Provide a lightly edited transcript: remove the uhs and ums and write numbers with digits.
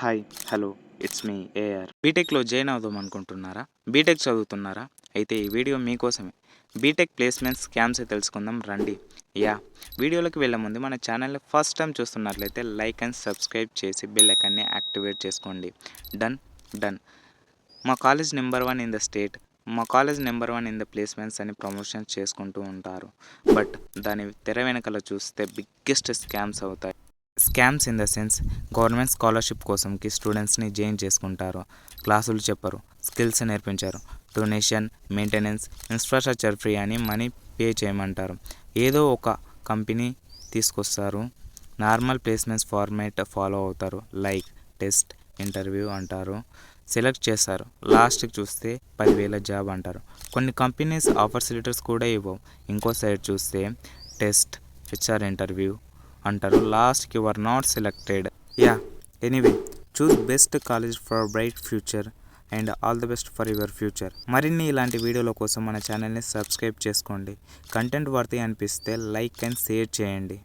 Hi hello it's me AR. బీటెక్లో join అవుదాం అనుకుంటున్నారా? బీటెక్ చదువుతున్నారా? అయితే ఈ వీడియో మీకోసమే. బీటెక్ ప్లేస్మెంట్స్ స్కామ్స్ తెలుసుకుందాం రండి. వీడియోలోకి వెళ్ళే ముందు మన ఛానల్ని ఫస్ట్ టైం చూస్తున్నట్లయితే లైక్ అండ్ సబ్స్క్రైబ్ చేసి బెల్ ఐకాన్ని యాక్టివేట్ చేసుకోండి. డన్. మా college number 1 in the state, మా college number 1 in the placements అని ప్రమోషన్స్ చేసుకుంటూ ఉంటారు. బట్ దాని తెర వెనకాల చూస్తే బిగ్గెస్ట్ స్కామ్స్ అవుతాయి. Scams in the sense, government scholarship కోసంకి స్టూడెంట్స్ని జాయిన్ చేసుకుంటారు. క్లాసులు చెప్పరు, స్కిల్స్ నేర్పించారు, డొనేషన్, మెయింటెనెన్స్, ఇన్ఫ్రాస్ట్రక్చర్ ఫ్రీ అని మనీ పే చేయమంటారు. ఏదో ఒక కంపెనీ తీసుకొస్తారు, నార్మల్ ప్లేస్మెంట్స్ ఫార్మేట్ ఫాలో అవుతారు. లైక్ టెస్ట్, ఇంటర్వ్యూ అంటారు, సెలెక్ట్ చేస్తారు. లాస్ట్కి చూస్తే 10,000 జాబ్ అంటారు. కొన్ని కంపెనీస్ ఆఫర్స్ లెటర్స్ కూడా ఇవ్వవు. ఇంకో సైడ్ చూస్తే టెస్ట్, హెచ్ఆర్ ఇంటర్వ్యూ అంటారు, లాస్ట్కి you are not selected. Anyway, choose best college for bright future and all the best for your future. మరిన్ని ఇలాంటి వీడియోల కోసం మన ఛానల్ని సబ్స్క్రైబ్ చేసుకోండి. కంటెంట్ వర్తి అనిపిస్తే లైక్ అండ్ షేర్ చేయండి.